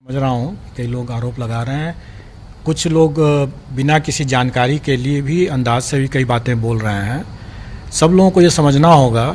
समझ रहा हूँ कई लोग आरोप लगा रहे हैं, कुछ लोग बिना किसी जानकारी के लिए भी अंदाज से भी कई बातें बोल रहे हैं। सब लोगों को ये समझना होगा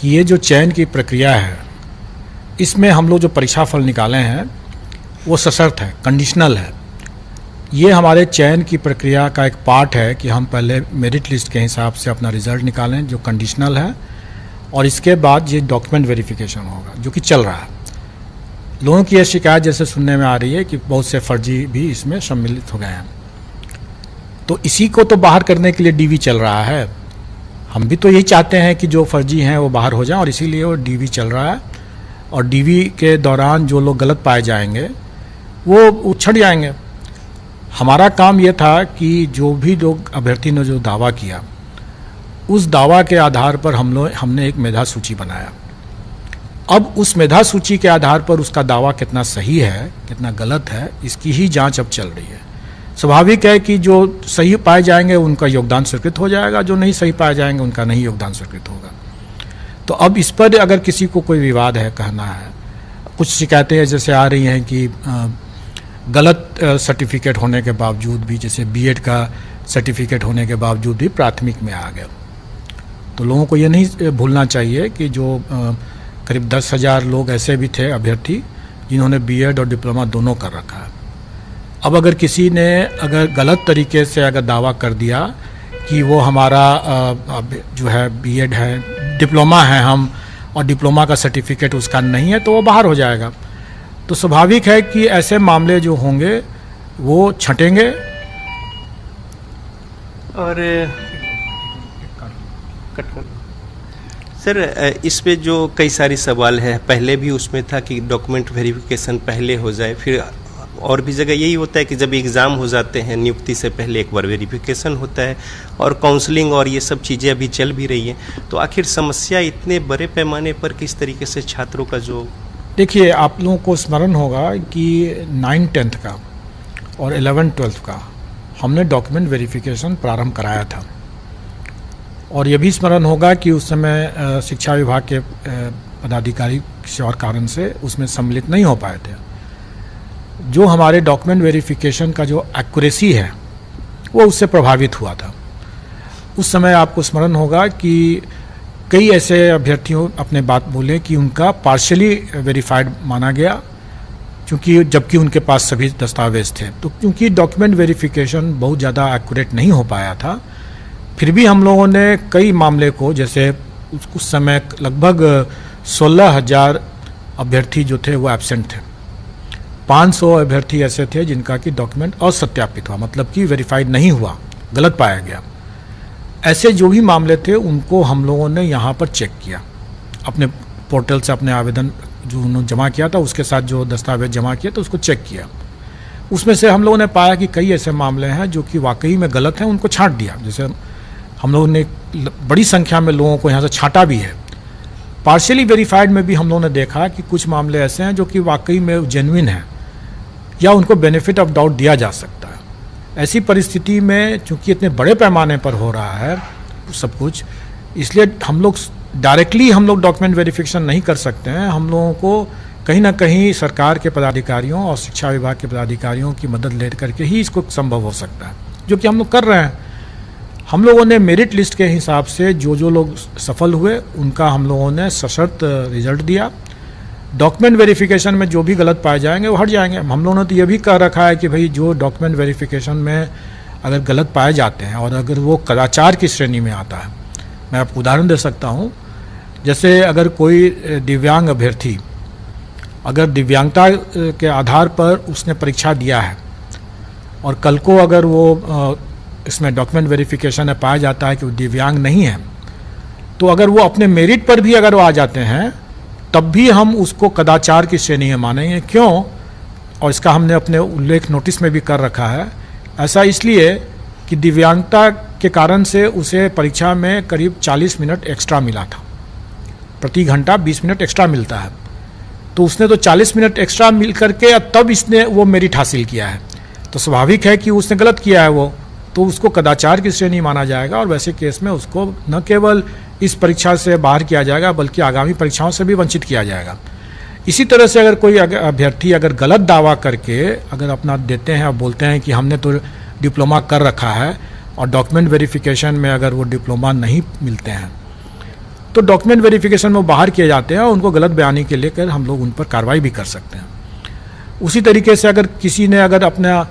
कि ये जो चयन की प्रक्रिया है, इसमें हम लोग जो परीक्षा फल निकाले हैं वो सशर्त है, कंडीशनल है। ये हमारे चयन की प्रक्रिया का एक पार्ट है कि हम पहले मेरिट लिस्ट के हिसाब से अपना रिज़ल्ट निकालें जो कंडीशनल है, और इसके बाद ये डॉक्यूमेंट वेरिफिकेशन होगा जो कि चल रहा है। लोगों की यह शिकायत जैसे सुनने में आ रही है कि बहुत से फर्जी भी इसमें सम्मिलित हो गए हैं, तो इसी को तो बाहर करने के लिए डीवी चल रहा है। हम भी तो यही चाहते हैं कि जो फर्जी हैं वो बाहर हो जाएं, और इसीलिए वो डीवी चल रहा है। और डीवी के दौरान जो लोग गलत पाए जाएंगे वो उछड़ जाएंगे। हमारा काम ये था कि जो भी लोग अभ्यर्थी ने जो दावा किया, उस दावा के आधार पर हमने एक मेधा सूची बनाया। अब उस मेधा सूची के आधार पर उसका दावा कितना सही है कितना गलत है, इसकी ही जांच अब चल रही है। स्वाभाविक है कि जो सही पाए जाएंगे उनका योगदान स्वीकृत हो जाएगा, जो नहीं सही पाए जाएंगे उनका नहीं योगदान स्वीकृत होगा। तो अब इस पर अगर किसी को कोई विवाद है, कहना है, कुछ शिकायतें जैसे आ रही हैं कि गलत सर्टिफिकेट होने के बावजूद भी, जैसे बीएड का सर्टिफिकेट होने के बावजूद भी प्राथमिक में आ गया, तो लोगों को ये नहीं भूलना चाहिए कि जो करीब 10,000 लोग ऐसे भी थे अभ्यर्थी जिन्होंने बीएड और डिप्लोमा दोनों कर रखा है। अब अगर किसी ने अगर गलत तरीके से अगर दावा कर दिया कि वो हमारा जो है बीएड है, डिप्लोमा है हम, और डिप्लोमा का सर्टिफिकेट उसका नहीं है, तो वो बाहर हो जाएगा। तो स्वाभाविक है कि ऐसे मामले जो होंगे वो छंटेंगे। और सर, इस पे जो कई सारी सवाल है, पहले भी उसमें था कि डॉक्यूमेंट वेरिफिकेशन पहले हो जाए, फिर और भी जगह यही होता है कि जब एग्ज़ाम हो जाते हैं नियुक्ति से पहले एक बार वेरिफिकेशन होता है, और काउंसलिंग और ये सब चीज़ें अभी चल भी रही हैं। तो आखिर समस्या इतने बड़े पैमाने पर किस तरीके से छात्रों का जो, देखिए, आप लोगों को स्मरण होगा कि 9th-10th का और 11th-12th का हमने डॉक्यूमेंट वेरिफिकेशन प्रारंभ कराया था, और ये भी स्मरण होगा कि उस समय शिक्षा विभाग के पदाधिकारी किसी और कारण से उसमें सम्मिलित नहीं हो पाए थे। जो हमारे डॉक्यूमेंट वेरिफिकेशन का जो एक्यूरेसी है वो उससे प्रभावित हुआ था। उस समय आपको स्मरण होगा कि कई ऐसे अभ्यर्थियों अपने बात बोले कि उनका पार्शियली वेरीफाइड माना गया, क्योंकि जबकि उनके पास सभी दस्तावेज थे। तो क्योंकि डॉक्यूमेंट वेरिफिकेशन बहुत ज़्यादा एक्यूरेट नहीं हो पाया था, फिर भी हम लोगों ने कई मामले को, जैसे उस समय लगभग 16,000 अभ्यर्थी जो थे वो एब्सेंट थे। 500 अभ्यर्थी ऐसे थे जिनका कि डॉक्यूमेंट असत्यापित हुआ, मतलब कि वेरीफाइड नहीं हुआ, गलत पाया गया। ऐसे जो भी मामले थे उनको हम लोगों ने यहाँ पर चेक किया, अपने पोर्टल से अपने आवेदन जो उन्होंने जमा किया था उसके साथ जो दस्तावेज जमा किया तो उसको चेक किया। उसमें से हम लोगों ने पाया कि कई ऐसे मामले हैं जो कि वाकई में गलत हैं, उनको छांट दिया। जैसे हम लोगों ने बड़ी संख्या में लोगों को यहाँ से छांटा भी है। पार्शियली वेरीफाइड में भी हम लोगों ने देखा कि कुछ मामले ऐसे हैं जो कि वाकई में जेन्युइन हैं या उनको बेनिफिट ऑफ डाउट दिया जा सकता है। ऐसी परिस्थिति में चूंकि इतने बड़े पैमाने पर हो रहा है सब कुछ, इसलिए हम लोग डायरेक्टली डॉक्यूमेंट वेरिफिकेशन नहीं कर सकते हैं। हम लोगों को कहीं ना कहीं सरकार के पदाधिकारियों और शिक्षा विभाग के पदाधिकारियों की मदद ले करके ही इसको संभव हो सकता है, जो कि हम लोग कर रहे हैं। हम लोगों ने मेरिट लिस्ट के हिसाब से जो लोग सफल हुए उनका हम लोगों ने सशर्त रिजल्ट दिया। डॉक्यूमेंट वेरिफिकेशन में जो भी गलत पाए जाएंगे वो हट जाएंगे। हम लोगों ने तो ये भी कह रखा है कि भाई जो डॉक्यूमेंट वेरिफिकेशन में अगर गलत पाए जाते हैं और अगर वो कदाचार की श्रेणी में आता है, मैं आपको उदाहरण दे सकता हूँ। जैसे अगर कोई दिव्यांग अभ्यर्थी अगर दिव्यांगता के आधार पर उसने परीक्षा दिया है और कल को अगर वो इसमें डॉक्यूमेंट वेरिफिकेशन में पाया जाता है कि वो दिव्यांग नहीं है, तो अगर वो अपने मेरिट पर भी अगर वो आ जाते हैं तब भी हम उसको कदाचार की श्रेणी में मानेंगे। क्यों? और इसका हमने अपने उल्लेख नोटिस में भी कर रखा है। ऐसा इसलिए कि दिव्यांगता के कारण से उसे परीक्षा में करीब 40 मिनट एक्स्ट्रा मिला था, प्रति घंटा 20 मिनट एक्स्ट्रा मिलता है। तो उसने तो 40 मिनट एक्स्ट्रा मिल करके तब इसने वो मेरिट हासिल किया है, तो स्वाभाविक है कि उसने गलत किया है वो, तो उसको कदाचार की श्रेणी माना जाएगा। और वैसे केस में उसको न केवल इस परीक्षा से बाहर किया जाएगा बल्कि आगामी परीक्षाओं से भी वंचित किया जाएगा। इसी तरह से अगर कोई अभ्यर्थी अगर गलत दावा करके अगर अपना देते हैं और बोलते हैं कि हमने तो डिप्लोमा कर रखा है और डॉक्यूमेंट वेरिफिकेशन में अगर वो डिप्लोमा नहीं मिलते हैं तो डॉक्यूमेंट वेरिफिकेशन में वो बाहर किए जाते हैं और उनको गलत बयानी के लेकर हम लोग उन पर कार्रवाई भी कर सकते हैं। उसी तरीके से अगर किसी ने अगर अपना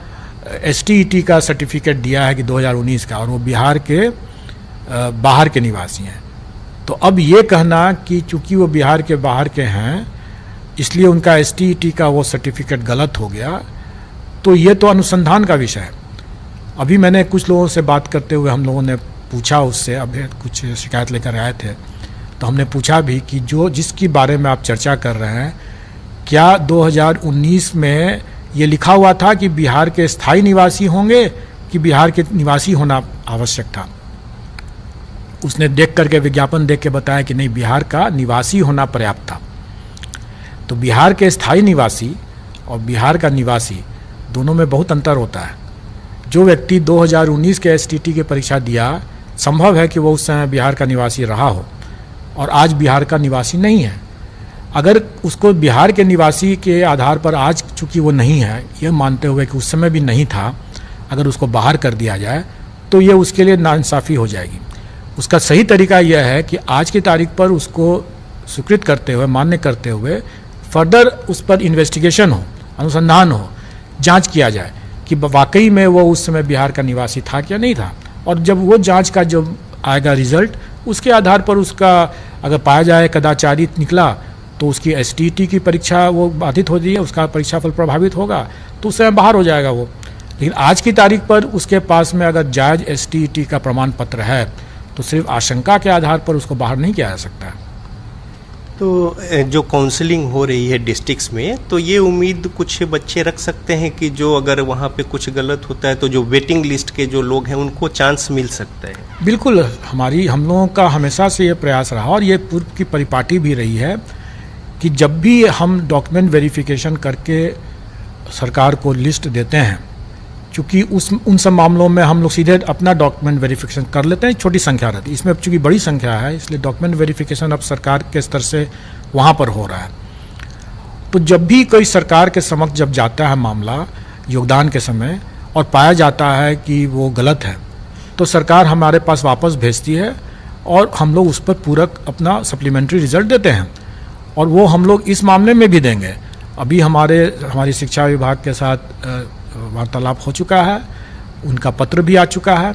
STET का सर्टिफिकेट दिया है कि 2019 का और वो बिहार के बाहर के निवासी हैं, तो अब ये कहना कि चूंकि वो बिहार के बाहर के हैं इसलिए उनका STET का वो सर्टिफिकेट गलत हो गया, तो ये तो अनुसंधान का विषय है। अभी मैंने कुछ लोगों से बात करते हुए हम लोगों ने पूछा उससे, अभी कुछ शिकायत लेकर आए थे तो हमने पूछा भी कि जो जिसकी बारे में आप चर्चा कर रहे हैं क्या 2019 में ये लिखा हुआ था कि बिहार के स्थायी निवासी होंगे कि बिहार के निवासी होना आवश्यक था। उसने देख करके विज्ञापन देख के बताया कि नहीं, बिहार का निवासी होना पर्याप्त था। तो बिहार के स्थायी निवासी और बिहार का निवासी दोनों में बहुत अंतर होता है। जो व्यक्ति 2019 के STET की परीक्षा दिया, संभव है कि वो उस समय बिहार का निवासी रहा हो और आज बिहार का निवासी नहीं है। अगर उसको बिहार के निवासी के आधार पर आज चूंकि वो नहीं है, ये मानते हुए कि उस समय भी नहीं था, अगर उसको बाहर कर दिया जाए तो ये उसके लिए नाइंसाफ़ी हो जाएगी। उसका सही तरीका यह है कि आज की तारीख पर उसको स्वीकृत करते हुए, मान्य करते हुए फर्दर उस पर इन्वेस्टिगेशन हो, अनुसंधान हो, जांच किया जाए कि वाकई में वो उस समय बिहार का निवासी था क्या नहीं था। और जब वो जांच का जब आएगा रिजल्ट, उसके आधार पर उसका अगर पाया जाए कदाचारी निकला तो उसकी STET की परीक्षा वो बाधित हो रही है, उसका परीक्षाफल प्रभावित होगा तो उस समय बाहर हो जाएगा वो। लेकिन आज की तारीख पर उसके पास में अगर जायज़ STET का प्रमाण पत्र है तो सिर्फ आशंका के आधार पर उसको बाहर नहीं किया जा सकता है। तो जो काउंसलिंग हो रही है डिस्ट्रिक्ट्स में, तो ये उम्मीद कुछ बच्चे रख सकते हैं कि जो अगर वहाँ पे कुछ गलत होता है तो जो वेटिंग लिस्ट के जो लोग हैं उनको चांस मिल सकता है। बिल्कुल, हम लोगों का हमेशा से ये प्रयास रहा और ये पूर्व की परिपाटी भी रही है कि जब भी हम डॉक्यूमेंट वेरिफिकेशन करके सरकार को लिस्ट देते हैं, चूँकि उन सब मामलों में हम लोग सीधे अपना डॉक्यूमेंट वेरिफिकेशन कर लेते हैं, छोटी संख्या रहती है। इसमें चूँकि बड़ी संख्या है इसलिए डॉक्यूमेंट वेरिफिकेशन अब सरकार के स्तर से वहाँ पर हो रहा है। तो जब भी कोई सरकार के समक्ष जब जाता है मामला योगदान के समय और पाया जाता है कि वो गलत है, तो सरकार हमारे पास वापस भेजती है और हम लोग उस पर पूरक अपना सप्लीमेंट्री रिजल्ट देते हैं। और वो हम लोग इस मामले में भी देंगे। अभी हमारी शिक्षा विभाग के साथ वार्तालाप हो चुका है, उनका पत्र भी आ चुका है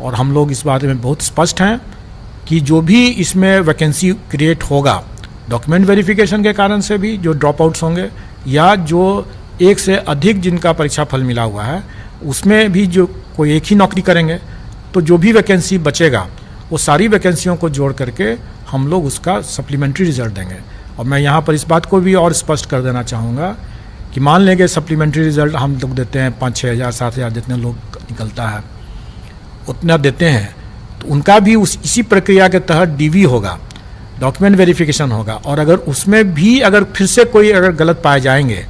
और हम लोग इस बारे में बहुत स्पष्ट हैं कि जो भी इसमें वैकेंसी क्रिएट होगा डॉक्यूमेंट वेरिफिकेशन के कारण से भी, जो ड्रॉप आउट्स होंगे या जो एक से अधिक जिनका परीक्षा फल मिला हुआ है उसमें भी जो कोई एक ही नौकरी करेंगे, तो जो भी वैकेंसी बचेगा वो सारी वैकेंसियों को जोड़ करके हम लोग उसका सप्लीमेंट्री रिजल्ट देंगे। और मैं यहाँ पर इस बात को भी और स्पष्ट कर देना चाहूँगा कि मान लेंगे सप्लीमेंट्री रिजल्ट हम लोग देते हैं 5-6 हज़ार 7 हज़ार जितने लोग निकलता है उतना देते हैं, तो उनका भी इसी प्रक्रिया के तहत DV होगा, डॉक्यूमेंट वेरिफिकेशन होगा। और अगर उसमें भी अगर फिर से कोई अगर गलत पाए जाएंगे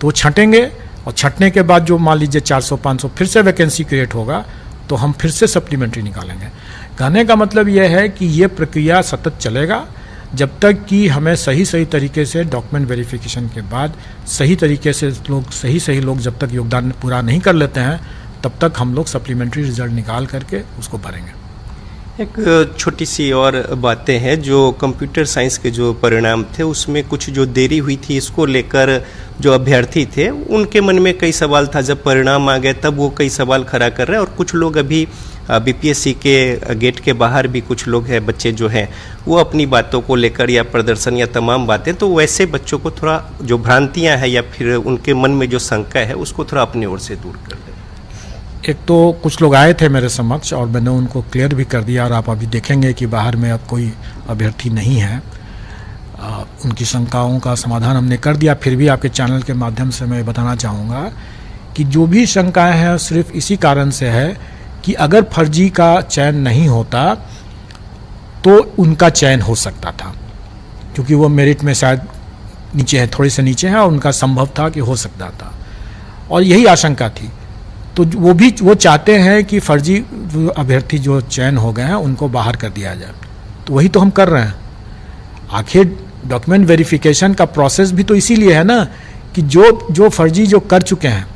तो वो छँटेंगे और छँटने के बाद जो मान लीजिए 400-500 फिर से वैकेंसी क्रिएट होगा तो हम फिर से सप्लीमेंट्री निकालेंगे। कहने का मतलब यह है कि ये प्रक्रिया सतत चलेगा जब तक कि हमें सही तरीके से डॉक्यूमेंट वेरिफिकेशन के बाद सही तरीके से सही लोग जब तक योगदान पूरा नहीं कर लेते हैं तब तक हम लोग सप्लीमेंट्री रिजल्ट निकाल करके उसको भरेंगे। एक छोटी सी और बातें हैं, जो कंप्यूटर साइंस के जो परिणाम थे उसमें कुछ जो देरी हुई थी, इसको लेकर जो अभ्यर्थी थे उनके मन में कई सवाल था। जब परिणाम आ गए तब वो कई सवाल खड़ा कर रहे हैं और कुछ लोग अभी BPSC के गेट के बाहर भी कुछ लोग हैं, बच्चे जो हैं वो अपनी बातों को लेकर या प्रदर्शन या तमाम बातें, तो वैसे बच्चों को थोड़ा जो भ्रांतियां हैं या फिर उनके मन में जो शंका है उसको थोड़ा अपनी ओर से दूर कर दें। एक तो कुछ लोग आए थे मेरे समक्ष और मैंने उनको क्लियर भी कर दिया और आप अभी देखेंगे कि बाहर में अब कोई अभ्यर्थी नहीं है। उनकी शंकाओं का समाधान हमने कर दिया। फिर भी आपके चैनल के माध्यम से मैं बताना चाहूँगा कि जो भी शंकाएं हैं सिर्फ इसी कारण से है कि अगर फर्जी का चयन नहीं होता तो उनका चयन हो सकता था, क्योंकि वो मेरिट में शायद नीचे है, थोड़े से नीचे हैं और उनका संभव था कि हो सकता था और यही आशंका थी। तो वो चाहते हैं कि फर्जी अभ्यर्थी जो चयन हो गए हैं उनको बाहर कर दिया जाए, तो वही तो हम कर रहे हैं। आखिर डॉक्यूमेंट वेरिफिकेशन का प्रोसेस भी तो इसीलिए है ना कि जो फर्जी जो कर चुके हैं,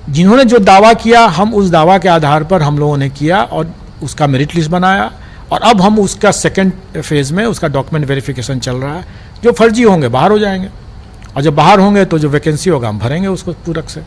जिन्होंने जो दावा किया, हम उस दावा के आधार पर हम लोगों ने किया और उसका मेरिट लिस्ट बनाया, और अब हम उसका सेकंड फेज में उसका डॉक्यूमेंट वेरिफिकेशन चल रहा है। जो फर्जी होंगे बाहर हो जाएंगे, और जब बाहर होंगे तो जो वैकेंसी होगा हम भरेंगे उसको पूरक से।